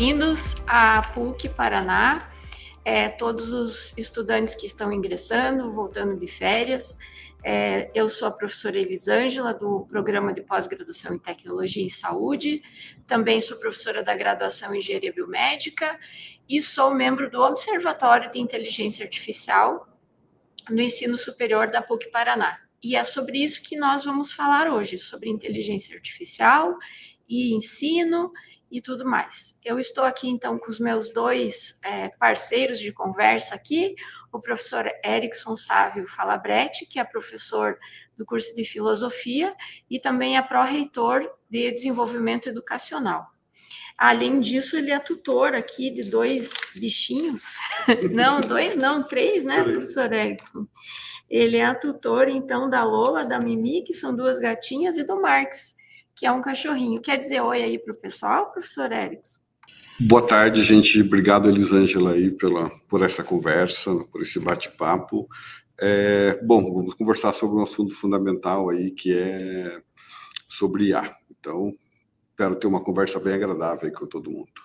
bem-vindos à PUC Paraná, todos os estudantes que estão ingressando, voltando de férias. Eu sou a professora Elisângela, do Programa de Pós-Graduação em Tecnologia em Saúde, também sou professora da graduação em Engenharia Biomédica e sou membro do Observatório de Inteligência Artificial no Ensino Superior da PUC Paraná. E é sobre isso que nós vamos falar hoje, sobre inteligência artificial e ensino e tudo mais. Eu estou aqui, então, com os meus dois parceiros de conversa aqui, o professor Erickson Sávio Falabretti, que é professor do curso de Filosofia e também é pró-reitor de Desenvolvimento Educacional. Além disso, ele é tutor aqui de dois bichinhos, três, né, professor Erickson? Ele é tutor, então, da Lola, da Mimi, que são duas gatinhas, e do Marx, que é um cachorrinho. Quer dizer oi aí para o pessoal, professor Erickson? Boa tarde, gente. Obrigado, Elisângela, aí por essa conversa, por esse bate-papo. Bom, vamos conversar sobre um assunto fundamental aí, que é sobre IA. Então, espero ter uma conversa bem agradável aí com todo mundo.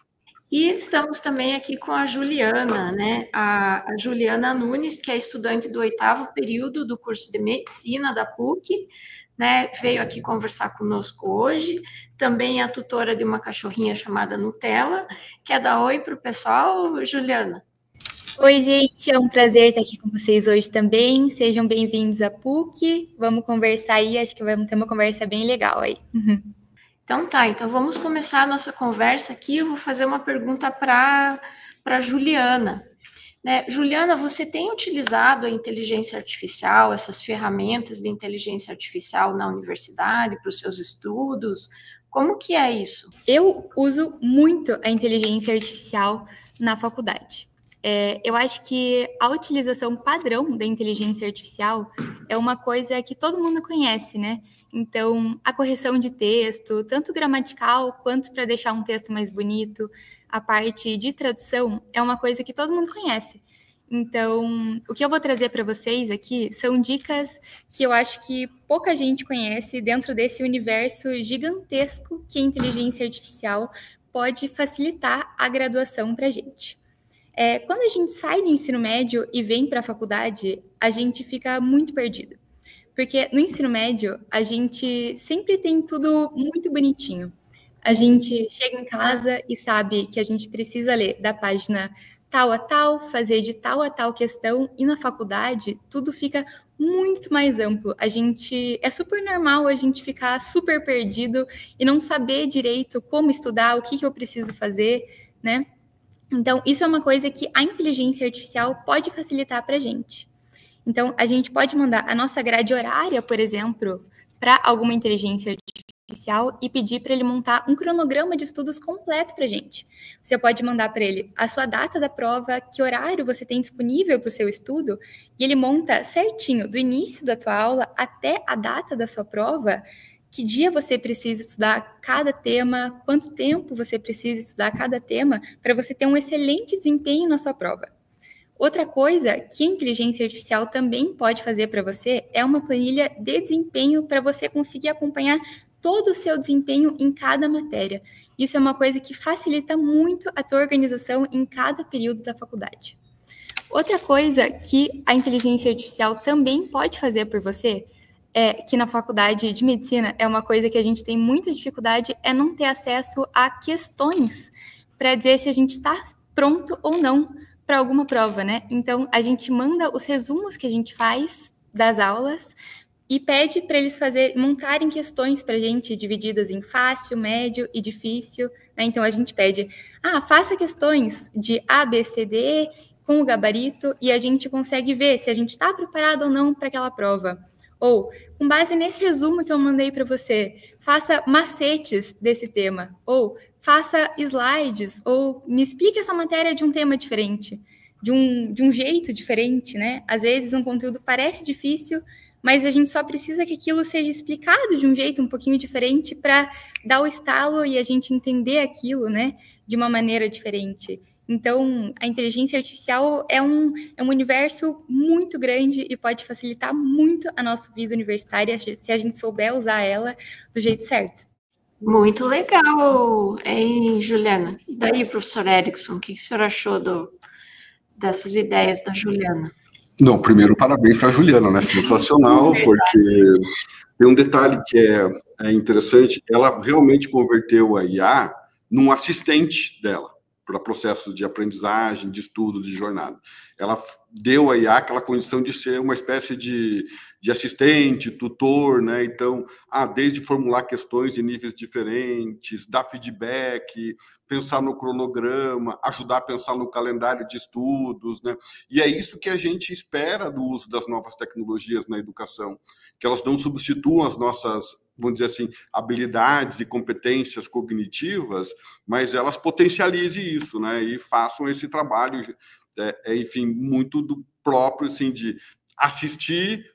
E estamos também aqui com a Juliana, né? A Juliana Nunes, que é estudante do 8º período do curso de Medicina da PUC, né? Veio aqui conversar conosco hoje. Também é a tutora de uma cachorrinha chamada Nutella. Quer dar oi para o pessoal, Juliana? Oi, gente, é um prazer estar aqui com vocês hoje também. Sejam bem-vindos à PUC. Vamos conversar aí, acho que vamos ter uma conversa bem legal aí. Então tá, então vamos começar a nossa conversa aqui. Eu vou fazer uma pergunta para Juliana. Né? Juliana, você tem utilizado a inteligência artificial, essas ferramentas de inteligência artificial na universidade, para os seus estudos? Como que é isso? Eu uso muito a inteligência artificial na faculdade. Eu acho que a utilização padrão da inteligência artificial é uma coisa que todo mundo conhece, né? Então, a correção de texto, tanto gramatical quanto para deixar um texto mais bonito, a parte de tradução é uma coisa que todo mundo conhece. Então, o que eu vou trazer para vocês aqui são dicas que eu acho que pouca gente conhece dentro desse universo gigantesco que a inteligência artificial pode facilitar a graduação para a gente. Quando a gente sai do ensino médio e vem para a faculdade, a gente fica muito perdido. Porque no ensino médio, a gente sempre tem tudo muito bonitinho. A gente chega em casa e sabe que a gente precisa ler da página tal a tal, fazer de tal a tal questão, e na faculdade tudo fica muito mais amplo. É super normal a gente ficar super perdido e não saber direito como estudar, o que eu preciso fazer, né? Então, isso é uma coisa que a inteligência artificial pode facilitar para a gente. Então, a gente pode mandar a nossa grade horária, por exemplo, para alguma inteligência artificial e pedir para ele montar um cronograma de estudos completo para a gente. Você pode mandar para ele a sua data da prova, que horário você tem disponível para o seu estudo, e ele monta certinho, do início da tua aula até a data da sua prova, que dia você precisa estudar cada tema, quanto tempo você precisa estudar cada tema, para você ter um excelente desempenho na sua prova. Outra coisa que a inteligência artificial também pode fazer para você é uma planilha de desempenho para você conseguir acompanhar todo o seu desempenho em cada matéria. Isso é uma coisa que facilita muito a tua organização em cada período da faculdade. Outra coisa que a inteligência artificial também pode fazer por você, que na faculdade de medicina é uma coisa que a gente tem muita dificuldade, é não ter acesso a questões para dizer se a gente está pronto ou não para alguma prova, né? Então, a gente manda os resumos que a gente faz das aulas e pede para eles montarem questões para a gente, divididas em fácil, médio e difícil, né? Então, a gente pede, faça questões de A, B, C, D com o gabarito, e a gente consegue ver se a gente está preparado ou não para aquela prova. Ou, com base nesse resumo que eu mandei para você, faça macetes desse tema. Ou, faça slides, ou me explique essa matéria de um tema diferente, de um jeito diferente, né? Às vezes um conteúdo parece difícil, mas a gente só precisa que aquilo seja explicado de um jeito um pouquinho diferente para dar o estalo e a gente entender aquilo, né, de uma maneira diferente. Então, a inteligência artificial é um universo muito grande e pode facilitar muito a nossa vida universitária se a gente souber usar ela do jeito certo. Muito legal, hein, Juliana? E daí, professor Erickson, o que o senhor achou dessas ideias da Juliana? Não, primeiro, parabéns para a Juliana, né? Sensacional, porque tem um detalhe que é interessante, ela realmente converteu a IA num assistente dela, para processos de aprendizagem, de estudo, de jornada. Ela deu à IA aquela condição de ser uma espécie de assistente, tutor, né? Então, desde formular questões em níveis diferentes, dar feedback, pensar no cronograma, ajudar a pensar no calendário de estudos, né? E é isso que a gente espera do uso das novas tecnologias na educação, que elas não substituam as nossas, vamos dizer assim, habilidades e competências cognitivas, mas elas potencializem isso, né? E façam esse trabalho, enfim, muito do próprio, assim, de assistir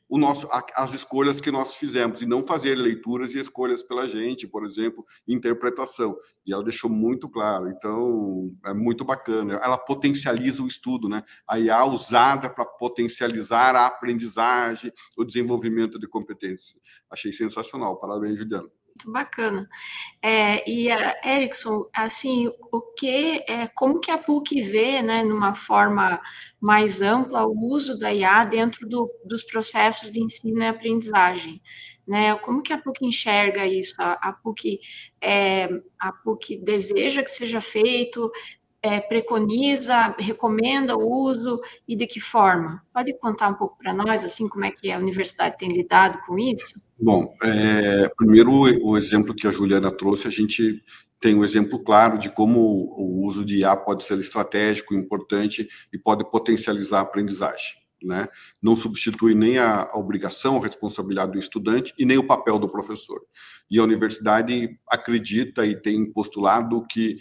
as escolhas que nós fizemos e não fazer leituras e escolhas pela gente, por exemplo, interpretação. E ela deixou muito claro. Então, é muito bacana. Ela potencializa o estudo, né? A IA usada para potencializar a aprendizagem, o desenvolvimento de competências. Achei sensacional. Parabéns, Juliana. Muito bacana. E, Erickson, assim, como que a PUC vê, né, numa forma mais ampla, o uso da IA dentro dos processos de ensino e aprendizagem? Né? Como que a PUC enxerga isso? A PUC deseja que seja feito, preconiza, recomenda o uso e de que forma? Pode contar um pouco para nós, assim, como é que a universidade tem lidado com isso? Bom, primeiro o exemplo que a Juliana trouxe, a gente tem um exemplo claro de como o uso de IA pode ser estratégico, importante e pode potencializar a aprendizagem, né? Não substitui nem a obrigação, a responsabilidade do estudante e nem o papel do professor. E a universidade acredita e tem postulado que,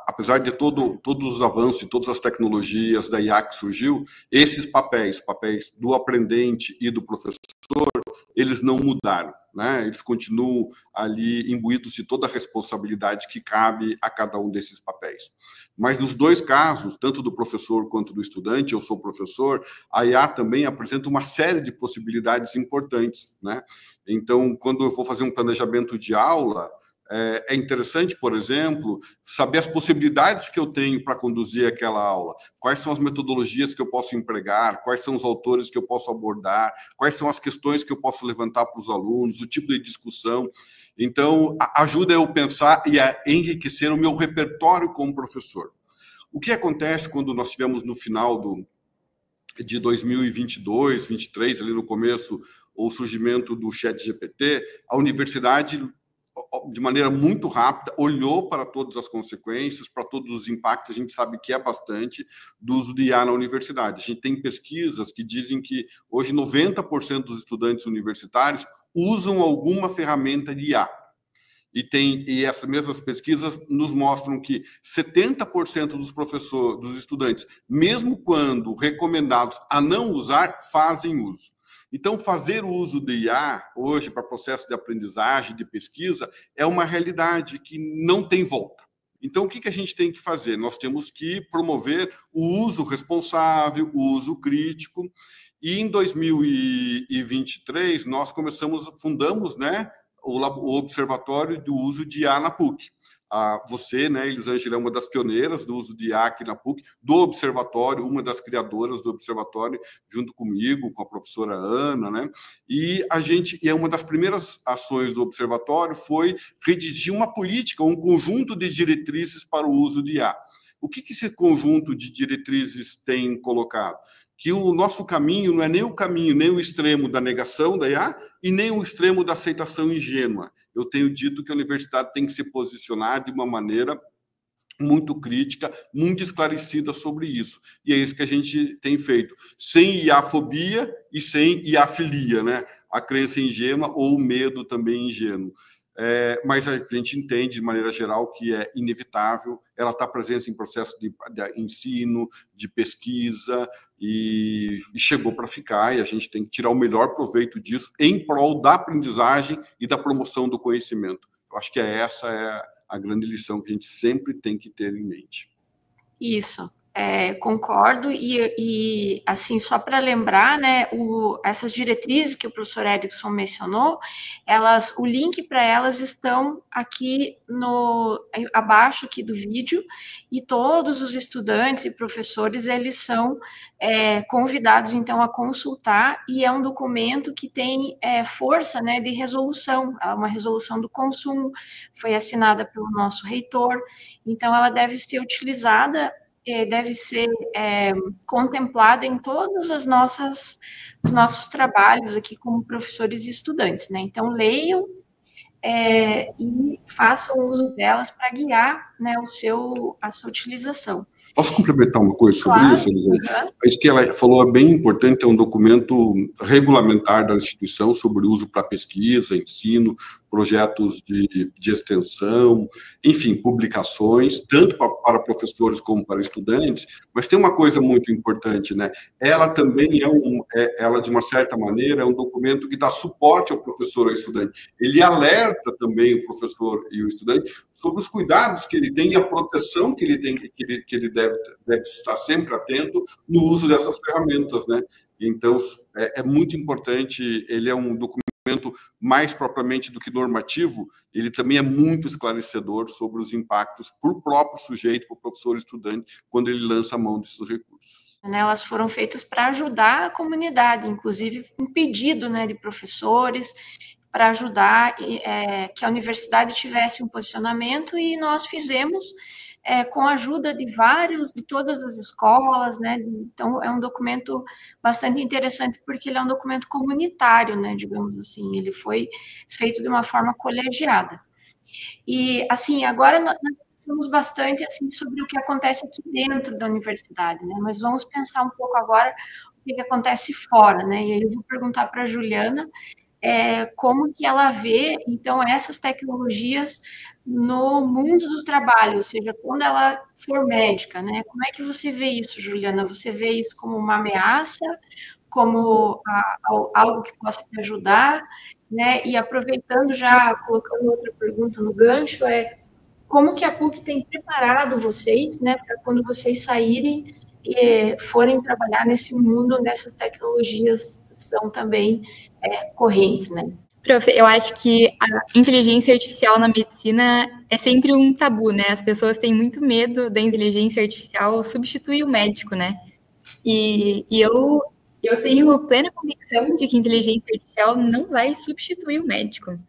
apesar de todos os avanços e todas as tecnologias da IA que surgiu, esses papéis do aprendente e do professor, eles não mudaram, né? Eles continuam ali imbuídos de toda a responsabilidade que cabe a cada um desses papéis. Mas nos dois casos, tanto do professor quanto do estudante, eu sou professor, a IA também apresenta uma série de possibilidades importantes, né? Então, quando eu vou fazer um planejamento de aula, é interessante, por exemplo, saber as possibilidades que eu tenho para conduzir aquela aula, quais são as metodologias que eu posso empregar, quais são os autores que eu posso abordar, quais são as questões que eu posso levantar para os alunos, o tipo de discussão. Então, ajuda eu a pensar e a enriquecer o meu repertório como professor. O que acontece quando nós tivemos no final de 2022, 2023, ali no começo, o surgimento do ChatGPT, a universidade, de maneira muito rápida, olhou para todas as consequências, para todos os impactos, a gente sabe que é bastante, do uso de IA na universidade. A gente tem pesquisas que dizem que hoje 90% dos estudantes universitários usam alguma ferramenta de IA. E essas mesmas pesquisas nos mostram que 70% dos estudantes, mesmo quando recomendados a não usar, fazem uso. Então, fazer o uso de IA hoje para processo de aprendizagem, de pesquisa, é uma realidade que não tem volta. Então, o que a gente tem que fazer? Nós temos que promover o uso responsável, o uso crítico. E em 2023, nós fundamos, né, o Observatório do Uso de IA na PUC. Você, né, Elisângela, é uma das pioneiras do uso de IA aqui na PUC, do Observatório, uma das criadoras do Observatório, junto comigo, com a professora Ana, né? E uma das primeiras ações do Observatório foi redigir uma política, um conjunto de diretrizes para o uso de IA. O que esse conjunto de diretrizes tem colocado? Que o nosso caminho não é nem o caminho, nem o extremo da negação da IA e nem o extremo da aceitação ingênua. Eu tenho dito que a universidade tem que se posicionar de uma maneira muito crítica, muito esclarecida sobre isso. E é isso que a gente tem feito, sem IA-fobia e sem IA-filia, né? A crença ingênua ou o medo também ingênuo. Mas a gente entende, de maneira geral, que é inevitável, ela está presente em processo de ensino, de pesquisa, e chegou para ficar, e a gente tem que tirar o melhor proveito disso em prol da aprendizagem e da promoção do conhecimento. Eu acho que essa é a grande lição que a gente sempre tem que ter em mente. Isso. concordo, e assim, só para lembrar, né, essas diretrizes que o professor Erickson mencionou, o link para elas estão aqui abaixo aqui do vídeo, e todos os estudantes e professores, eles são convidados, então, a consultar, e é um documento que tem força, né, de resolução, é uma resolução do consumo, foi assinada pelo nosso reitor, então ela deve ser utilizada, deve ser contemplada em todos os nossos trabalhos aqui como professores e estudantes, né? Então, leiam e façam uso delas para guiar, né, a sua utilização. Posso complementar uma coisa sobre isso, Elisângela? Isso que ela falou é bem importante, é um documento regulamentar da instituição sobre uso para pesquisa, ensino, projetos de extensão, enfim, publicações, tanto para professores como para estudantes, mas tem uma coisa muito importante, né? Ela também ela, de uma certa maneira, é um documento que dá suporte ao professor e ao estudante. Ele alerta também o professor e o estudante sobre os cuidados que ele tem e a proteção que ele tem, que ele deve estar sempre atento no uso dessas ferramentas, né? Então, é muito importante, ele é um documento mais propriamente do que normativo, ele também é muito esclarecedor sobre os impactos para o próprio sujeito, para o professor e estudante, quando ele lança a mão desses recursos. Elas foram feitas para ajudar a comunidade, inclusive um pedido, né, de professores, para ajudar que a universidade tivesse um posicionamento, e nós fizemos com a ajuda de todas as escolas, né? Então, é um documento bastante interessante, porque ele é um documento comunitário, né, digamos assim, ele foi feito de uma forma colegiada. E, assim, agora nós pensamos bastante, assim, sobre o que acontece aqui dentro da universidade, né, mas vamos pensar um pouco agora o que acontece fora, né, e aí eu vou perguntar para a Juliana como que ela vê, então, essas tecnologias no mundo do trabalho, ou seja, quando ela for médica, né? Como é que você vê isso, Juliana? Você vê isso como uma ameaça, como algo que possa te ajudar, né? E aproveitando, já colocando outra pergunta no gancho, como que a PUC tem preparado vocês, né, para quando vocês saírem e forem trabalhar nesse mundo, nessas tecnologias são também correntes, né? Prof, eu acho que a inteligência artificial na medicina é sempre um tabu, né? As pessoas têm muito medo da inteligência artificial substituir o médico, né? E eu tenho plena convicção de que a inteligência artificial não vai substituir o médico.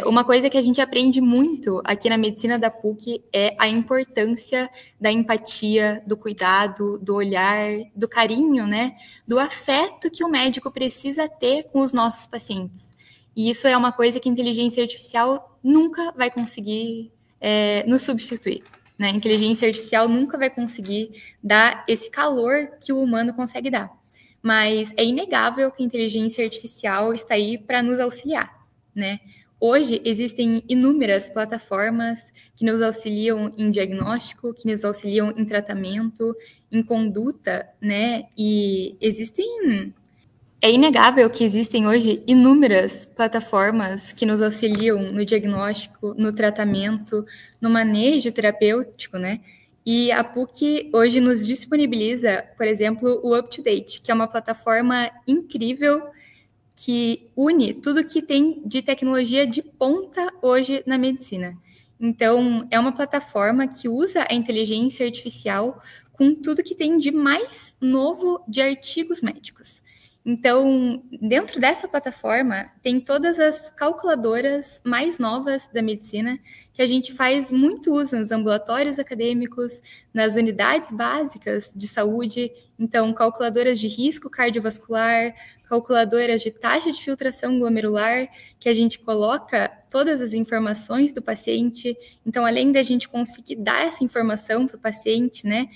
Uma coisa que a gente aprende muito aqui na medicina da PUC é a importância da empatia, do cuidado, do olhar, do carinho, né? Do afeto que o médico precisa ter com os nossos pacientes. E isso é uma coisa que a inteligência artificial nunca vai conseguir nos substituir, né? A inteligência artificial nunca vai conseguir dar esse calor que o humano consegue dar. Mas é inegável que a inteligência artificial está aí para nos auxiliar, né? Hoje, existem inúmeras plataformas que nos auxiliam em diagnóstico, que nos auxiliam em tratamento, em conduta, né? E é inegável que existem hoje inúmeras plataformas que nos auxiliam no diagnóstico, no tratamento, no manejo terapêutico, né? E a PUC hoje nos disponibiliza, por exemplo, o UpToDate, que é uma plataforma incrível que une tudo que tem de tecnologia de ponta hoje na medicina. Então, é uma plataforma que usa a inteligência artificial com tudo que tem de mais novo de artigos médicos. Então, dentro dessa plataforma, tem todas as calculadoras mais novas da medicina, que a gente faz muito uso nos ambulatórios acadêmicos, nas unidades básicas de saúde. Então, calculadoras de risco cardiovascular, calculadoras de taxa de filtração glomerular, que a gente coloca todas as informações do paciente. Então, além da gente conseguir dar essa informação para o paciente, né,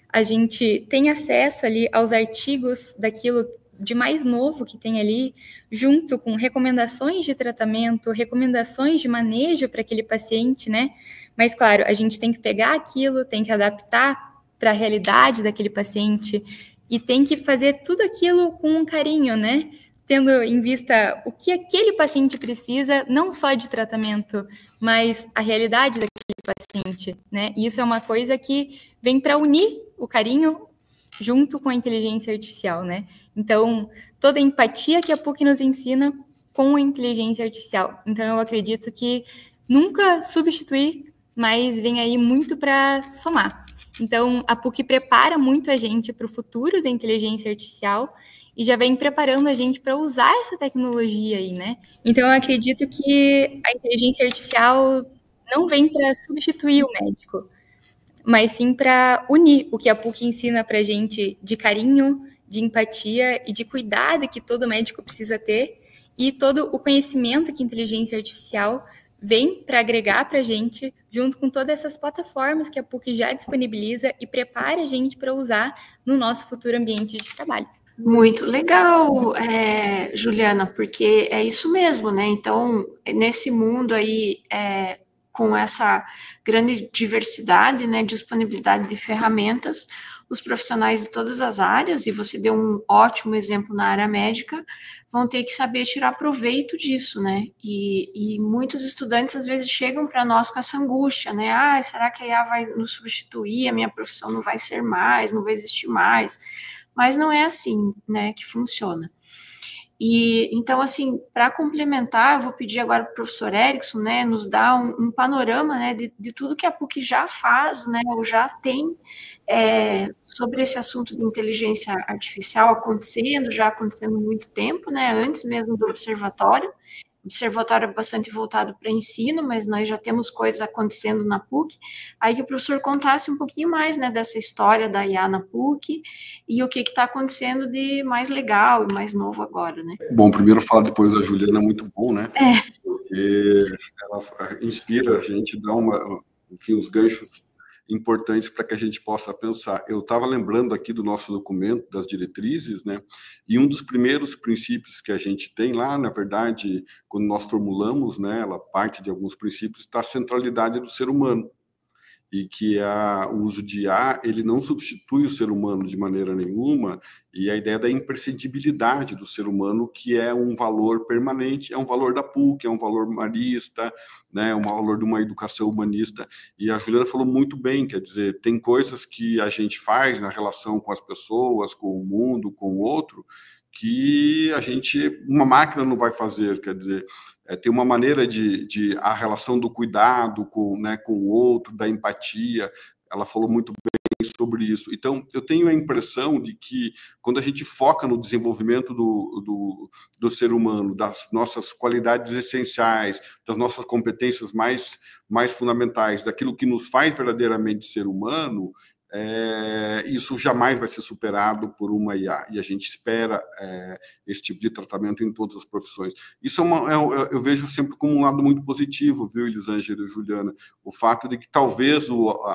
a gente tem acesso ali aos artigos daquilo de mais novo que tem ali, junto com recomendações de tratamento, recomendações de manejo para aquele paciente, né? Mas, claro, a gente tem que pegar aquilo, tem que adaptar para a realidade daquele paciente e tem que fazer tudo aquilo com um carinho, né? tendo em vista o que aquele paciente precisa, não só de tratamento, mas a realidade daquele paciente, né? E isso é uma coisa que vem para unir o carinho junto com a inteligência artificial, né? Então, toda a empatia que a PUC nos ensina com a inteligência artificial. Então, eu acredito que nunca substituir, mas vem aí muito para somar. Então, a PUC prepara muito a gente para o futuro da inteligência artificial e já vem preparando a gente para usar essa tecnologia aí, né? Então, eu acredito que a inteligência artificial não vem para substituir o médico, mas sim para unir o que a PUC ensina para a gente de carinho, de empatia e de cuidado que todo médico precisa ter, e todo o conhecimento que a inteligência artificial vem para agregar para a gente, junto com todas essas plataformas que a PUC já disponibiliza e prepara a gente para usar no nosso futuro ambiente de trabalho. Muito legal, Juliana, porque é isso mesmo, né? Então, nesse mundo aí, com essa grande diversidade, né, disponibilidade de ferramentas, os profissionais de todas as áreas, e você deu um ótimo exemplo na área médica, vão ter que saber tirar proveito disso, né? E muitos estudantes, às vezes, chegam para nós com essa angústia, né? Ah, será que a IA vai nos substituir? A minha profissão não vai ser mais, não vai existir mais. Mas não é assim, né, que funciona. E, então, assim, para complementar, eu vou pedir agora para o professor Erickson, né, nos dar um panorama, né, de tudo que a PUC já faz, né, ou já tem sobre esse assunto de inteligência artificial acontecendo, já acontecendo há muito tempo, né, antes mesmo do observatório. O observatório é bastante voltado para ensino, mas nós já temos coisas acontecendo na PUC. Aí que o professor contasse um pouquinho mais, né, dessa história da IA na PUC e o que está acontecendo de mais legal e mais novo agora, né? Bom, primeiro falar depois da Juliana é muito bom, né? Porque ela inspira a gente, dá enfim, os ganchos importantes para que a gente possa pensar. Eu estava lembrando aqui do nosso documento, das diretrizes, né? E um dos primeiros princípios que a gente tem lá, na verdade, quando nós formulamos, né, ela parte de alguns princípios, está a centralidade do ser humano. E que o uso de IA, ele não substitui o ser humano de maneira nenhuma, e a ideia da imprescindibilidade do ser humano, que é um valor permanente, é um valor da PUC, é um valor humanista, né, um valor de uma educação humanista, e a Juliana falou muito bem, quer dizer, tem coisas que a gente faz na relação com as pessoas, com o mundo, com o outro, que uma máquina não vai fazer, quer dizer, tem uma maneira de a relação do cuidado com o outro, da empatia, ela falou muito bem sobre isso. Então, eu tenho a impressão de que, quando a gente foca no desenvolvimento do ser humano, das nossas qualidades essenciais, das nossas competências mais fundamentais, daquilo que nos faz verdadeiramente ser humano, isso jamais vai ser superado por uma IA, e a gente espera esse tipo de tratamento em todas as profissões. Isso eu vejo sempre como um lado muito positivo, viu, Elisângela e Juliana, o fato de que talvez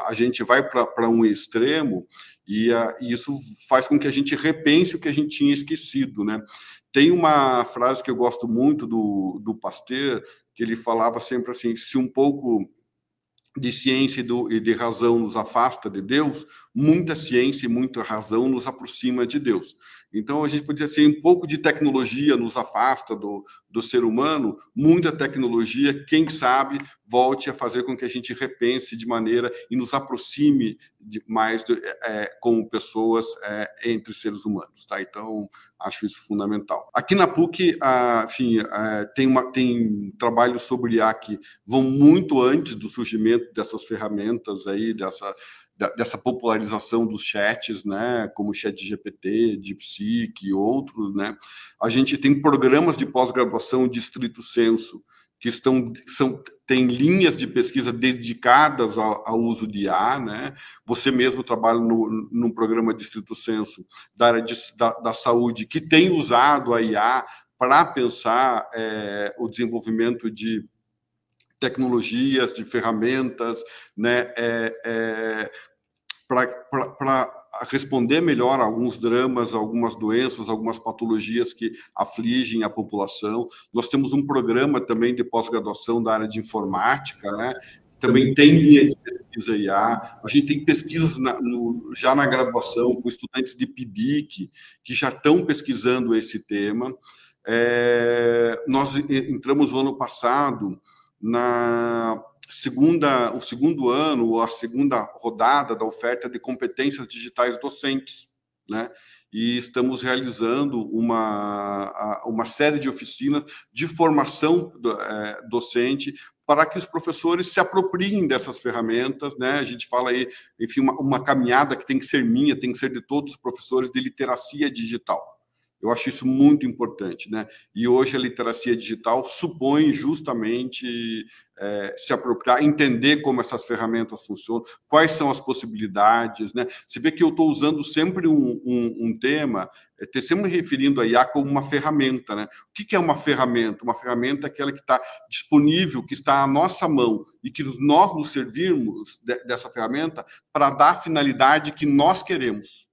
a gente vai para um extremo e isso faz com que a gente repense o que a gente tinha esquecido, né? Tem uma frase que eu gosto muito do Pasteur, que ele falava sempre assim: se um pouco de ciência e de razão nos afasta de Deus, muita ciência e muita razão nos aproxima de Deus. Então, a gente pode dizer assim, um pouco de tecnologia nos afasta do ser humano, muita tecnologia, quem sabe, volte a fazer com que a gente repense de maneira e nos aproxime mais como pessoas entre seres humanos, tá? Então, acho isso fundamental. Aqui na PUC, enfim, tem trabalhos sobre IA que vão muito antes do surgimento dessas ferramentas aí, dessa popularização dos chats, né, como o ChatGPT, DeepSeek e outros, né. A gente tem programas de pós-graduação de estrito senso que tem linhas de pesquisa dedicadas ao uso de IA, né? Você mesmo trabalha num programa de estrito senso da área da saúde que tem usado a IA para pensar o desenvolvimento de tecnologias, de ferramentas, né, para responder melhor a alguns dramas, algumas doenças, algumas patologias que afligem a população. Nós temos um programa também de pós-graduação da área de informática, né, também tem linha de pesquisa IA, a gente tem pesquisas já na graduação com estudantes de PIBIC que já estão pesquisando esse tema. Nós entramos no ano passado o segundo ano, ou a segunda rodada da oferta de competências digitais docentes, né? E estamos realizando uma série de oficinas de formação docente para que os professores se apropriem dessas ferramentas, né? A gente fala aí, enfim, uma caminhada que tem que ser minha, tem que ser de todos os professores, de literacia digital. Eu acho isso muito importante, né? E hoje a literacia digital supõe justamente se apropriar, entender como essas ferramentas funcionam, quais são as possibilidades, né? Você vê que eu estou usando sempre um tema, sempre me referindo a IA como uma ferramenta, né? O que é uma ferramenta? Uma ferramenta é aquela que está disponível, que está à nossa mão e que nós nos servirmos dessa ferramenta para dar a finalidade que nós queremos.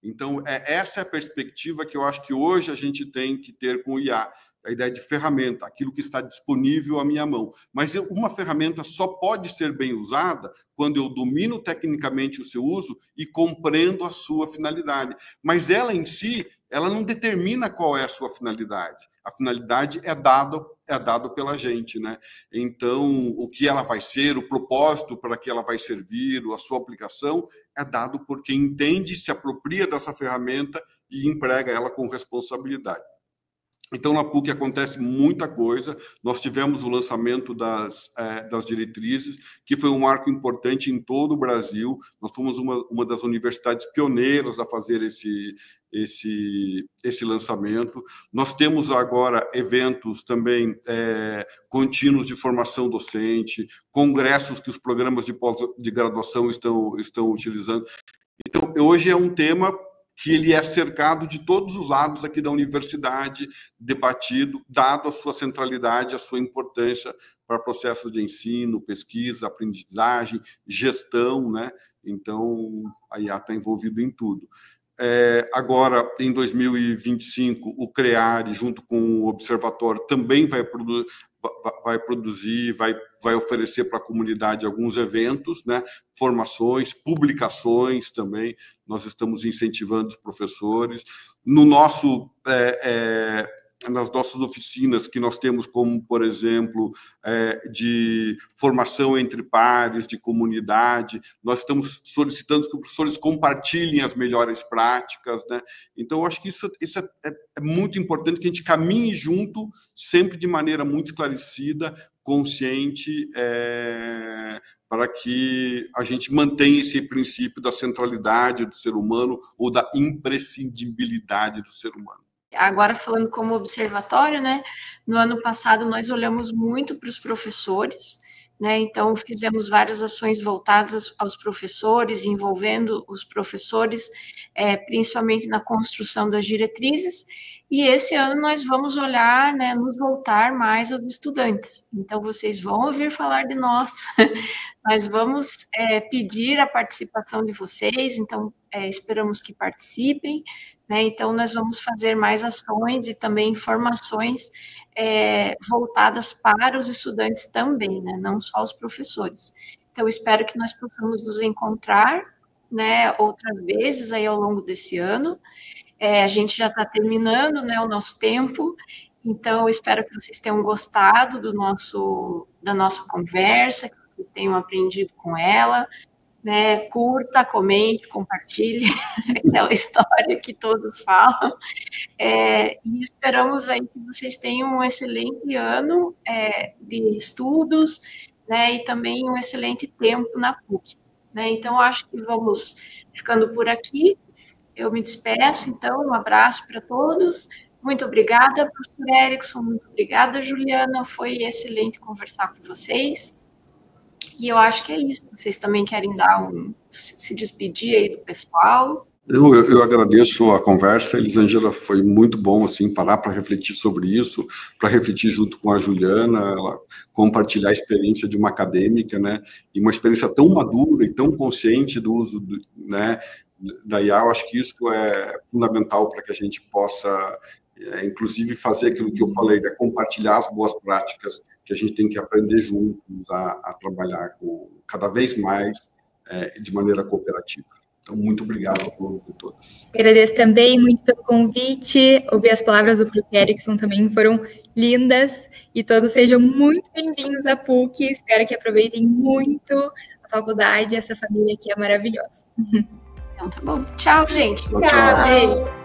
Então, essa é a perspectiva que eu acho que hoje a gente tem que ter com o IA, a ideia de ferramenta, aquilo que está disponível à minha mão. Mas uma ferramenta só pode ser bem usada quando eu domino tecnicamente o seu uso e compreendo a sua finalidade. Mas ela em si, ela não determina qual é a sua finalidade. A finalidade é dado pela gente, né? Então, o que ela vai ser, o propósito para que ela vai servir, a sua aplicação, é dado por quem entende, se apropria dessa ferramenta e emprega ela com responsabilidade. Então, na PUC acontece muita coisa. Nós tivemos o lançamento das diretrizes, que foi um marco importante em todo o Brasil. Nós fomos uma das universidades pioneiras a fazer esse lançamento. Nós temos agora eventos também contínuos de formação docente, congressos que os programas de graduação estão utilizando. Então, hoje é um tema que ele é cercado de todos os lados aqui da universidade, debatido, dado a sua centralidade, a sua importância para processos de ensino, pesquisa, aprendizagem, gestão, né? Então, a IA está envolvido em tudo. Agora, em 2025, o CREARE, junto com o Observatório, também vai oferecer para a comunidade alguns eventos, né? Formações, publicações também. Nós estamos incentivando os professores. Nas nossas oficinas que nós temos, como, por exemplo, de formação entre pares, de comunidade, nós estamos solicitando que os professores compartilhem as melhores práticas, né? Então, eu acho que isso é muito importante, que a gente caminhe junto, sempre de maneira muito esclarecida, consciente, para que a gente mantenha esse princípio da centralidade do ser humano ou da imprescindibilidade do ser humano. Agora, falando como observatório, né? No ano passado, nós olhamos muito para os professores, né? Então, fizemos várias ações voltadas aos professores, envolvendo os professores, principalmente na construção das diretrizes. E esse ano nós vamos olhar, né, nos voltar mais aos estudantes. Então, vocês vão ouvir falar de nós. Nós vamos pedir a participação de vocês, então esperamos que participem, né? Então, nós vamos fazer mais ações e também informações voltadas para os estudantes também, né? Não só os professores. Então, espero que nós possamos nos encontrar, né, outras vezes aí ao longo desse ano. A gente já está terminando, né, o nosso tempo, então espero que vocês tenham gostado da nossa conversa, que vocês tenham aprendido com ela, né? Curta, comente, compartilhe, aquela história que todos falam, e esperamos aí que vocês tenham um excelente ano de estudos, né, e também um excelente tempo na PUC, né? Então, acho que vamos ficando por aqui. Eu me despeço, então, um abraço para todos. Muito obrigada, professor Erickson, muito obrigada, Juliana. Foi excelente conversar com vocês. E eu acho que é isso. Vocês também querem se despedir aí do pessoal? Eu agradeço a conversa, Elisângela, foi muito bom assim, parar para refletir sobre isso, para refletir junto com a Juliana, ela compartilhar a experiência de uma acadêmica, né, e uma experiência tão madura e tão consciente do uso né, da IA. Eu acho que isso é fundamental para que a gente possa, inclusive, fazer aquilo que eu falei, né, compartilhar as boas práticas que a gente tem que aprender juntos a trabalhar cada vez mais de maneira cooperativa. Então, muito obrigado a todos e todas. Agradeço também muito pelo convite. Ouvir as palavras do Prof. Erickson também foram lindas. E todos sejam muito bem-vindos à PUC. Espero que aproveitem muito a faculdade. Essa família aqui é maravilhosa. Então, tá bom. Tchau, gente. Tchau.